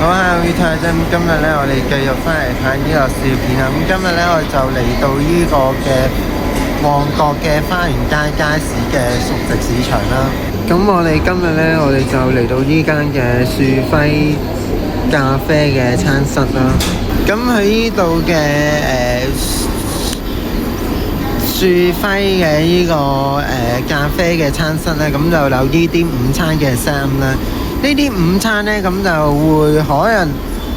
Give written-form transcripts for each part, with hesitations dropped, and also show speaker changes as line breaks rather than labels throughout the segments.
好啊，會睇啫。今日咧，我哋繼續翻嚟睇呢個笑片啊。咁今日咧，我就嚟到呢個嘅旺角嘅花園街街市嘅熟食市場啦。咁我哋今日咧，我哋就嚟到呢間嘅樹輝咖啡嘅餐室啦。咁喺呢度嘅樹輝嘅呢個咖啡嘅餐室咧，咁就有呢啲午餐嘅 set 啦。呢啲午餐咧，咁就會可能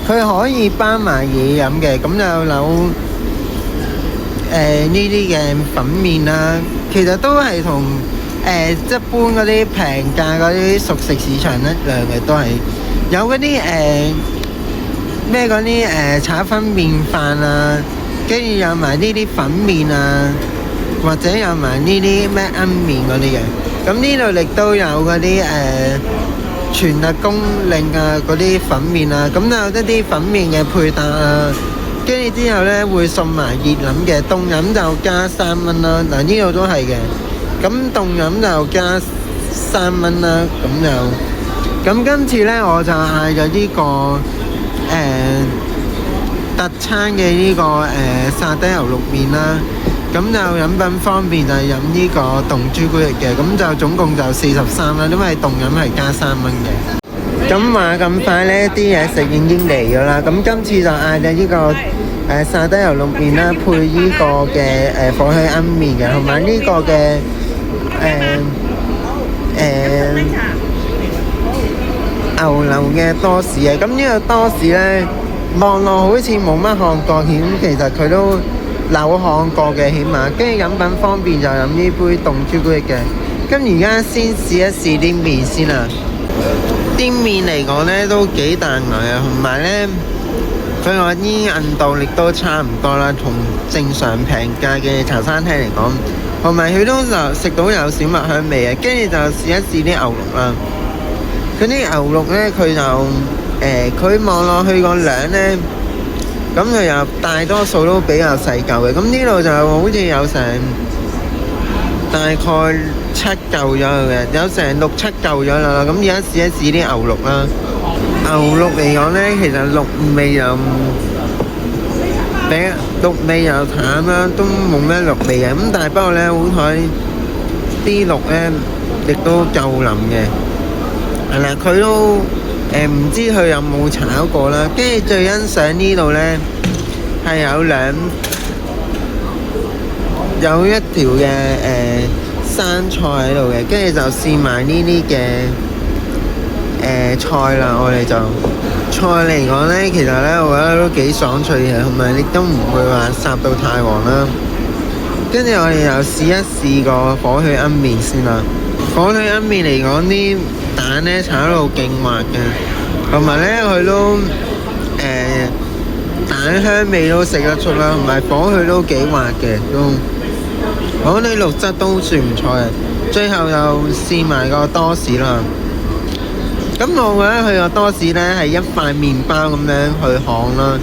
佢可以包埋嘢飲嘅，咁就有呢啲嘅粉麵啦。其實都係同一般嗰啲平價嗰啲熟食市場一樣嘅，都係有嗰啲咩嗰啲炒粉麵飯啊，跟住有埋呢啲粉麵啊，或者有埋呢啲咩鵪麵嗰啲嘅。咁呢度亦都有嗰啲全特供領啊，嗰啲粉麵啊，咁就一啲粉麵嘅配搭啊，跟住之後呢會送埋熱飲嘅，凍飲就加3蚊啦。嗱，呢度都係嘅，咁凍飲就加3蚊啦。咁今次呢，我就嗌咗呢個特餐嘅呢個沙爹牛肉麵啦。咁就飲品方面就係飲呢個凍朱古力嘅，咁就總共就43啦，因為凍飲係加3蚊嘅。咁話咁快呢啲嘢食已經嚟咗啦。咁今次就嗌咗呢個沙爹牛肉麵啦，配呢個嘅火腿鵪麵嘅，同埋呢個嘅牛柳嘅多士嘅。咁呢個多士呢，望落好似冇乜看過險，其實佢都有看過嘅，起碼。跟住飲品方面就飲呢杯凍朱古力嘅。咁而家先試一試啲麵先啦。啲麵嚟講呢都幾彈牙啊，同埋呢佢話啲韌度力都差唔多啦，同正常平價嘅茶餐廳嚟講。同埋佢都就食到有小麥香味嘅。跟住就試一試啲牛肉啦。佢啲牛肉呢，佢就佢望落去個量呢，咁佢又大多數都比較細嚿嘅。咁呢度就好似有成大概7嚿左右嘅，有成6、7嚿左右啦。咁而家試一試啲牛肉啦。牛肉嚟講呢，其實肉味又淡啦，都冇咩肉味嘅。咁但係不過呢，好彩啲肉呢亦都夠腍嘅。係啦，佢都唔知佢有冇炒過啦。跟住最欣賞呢度呢，係有一條嘅生菜喺度嘅，跟住就試埋呢啲嘅菜啦。我哋就菜嚟講呢，其實呢，我覺得都幾爽脆嘅，同埋亦都唔會話烚到太黃啦。跟住我哋又試一試個火腿鵪麵先啦。火腿鵪麵嚟講，啲蛋呢炒到勁滑嘅，同埋呢佢都蛋香味都食得出啦，同埋火腿都幾滑嘅，都火腿肉質都算唔錯嘅。最後又試埋個多士啦。咁我覺得佢個多士呢係一塊麵包咁樣去烘啦，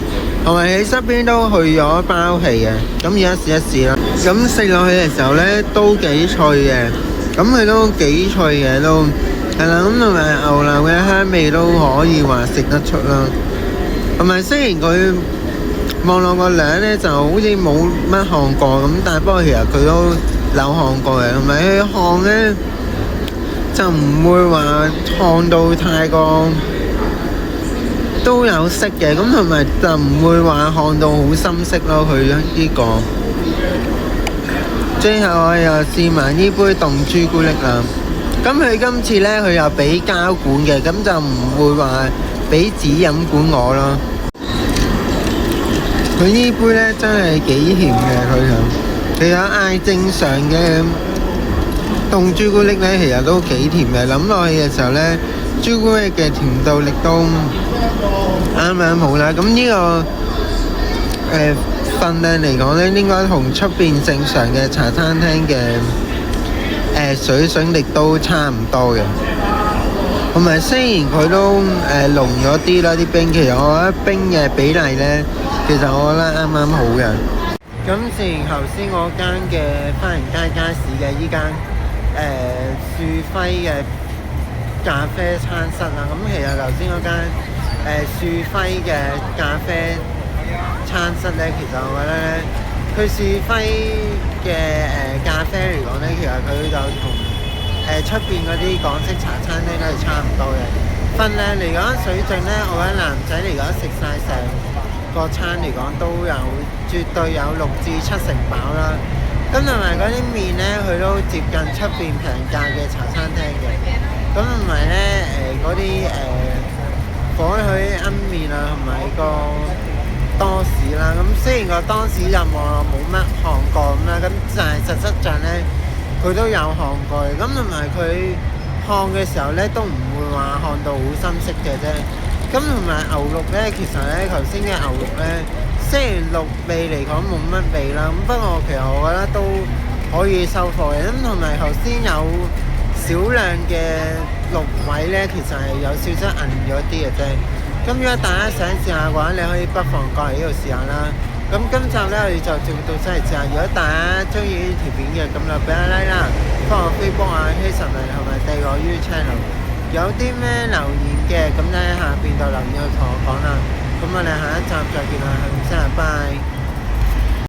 同埋佢側邊都去咗包皮嘅。咁而家試一試啦。咁食落去嘅時候呢，都幾脆嘅，咁佢都幾脆嘅都。係啦，咁同埋牛柳嘅香味都可以話食得出啦。同埋雖然佢望落個量呢就好似冇乜烘過咁，但係不過其實佢都有烘過嘅。同埋佢烘呢就唔會話烘到太過都有色嘅，咁同埋就唔會話烘到好深色咯。佢呢個最後我又試埋呢杯凍朱古力啦。咁佢今次呢，佢又俾膠管嘅，咁就唔會話俾紙飲管我咯。佢呢杯呢，真係幾甜嘅，佢就其實嗌正常嘅凍朱古力呢，其實都幾甜嘅。諗落去嘅時候呢，朱古力嘅甜度力都啱啱好啦。咁呢個份量嚟講呢，應該同出邊正常嘅茶餐廳嘅水準力都差唔多嘅。同埋雖然佢都濃咗啲啦，啲冰，其實我覺得冰嘅比例呢，其實我覺得啱啱好嘅。咁自然頭先嗰間嘅花園街街市嘅依間樹輝嘅咖啡餐室啦，咁其實頭先嗰間樹輝嘅咖啡餐室咧，其實我覺得咧，佢樹輝嘅咖啡嚟講咧，其實佢就同出邊嗰啲港式茶餐廳都係差唔多嘅。份量嚟講水準咧，我覺得男仔嚟講食晒成個餐嚟講都有絕對有6至7成飽啦。咁同埋嗰啲麵咧，佢都接近出邊平價嘅茶餐廳嘅。咁同埋咧嗰啲火腿奄麵啊，同埋個多士啦。咁雖然個多士就冇乜韓國咁啦，咁但係實質上咧，佢都有韓國嘅。咁同埋佢烘嘅時候咧，都唔會話烘到好深色嘅啫。咁同埋牛肉咧，其實咧頭先嘅牛肉咧，雖然肉味嚟講冇乜味啦，咁不過其實我覺得都可以收貨嘅。咁同埋頭先有少量嘅肉位咧，其實係有少少韌咗啲嘅啫。咁如果大家想試下嘅話，你可以不妨過嚟呢度試下啦。咁今集咧我哋就做到真係試下。如果大家中意呢條片嘅，咁就俾個 like 啦，幫我 Facebook 啊、Instagram 同埋訂閱我 YouTube channel。有啲咩留言嘅，咁咧下邊就留言去同我講啦。咁我哋下一集再見啦，下星期拜。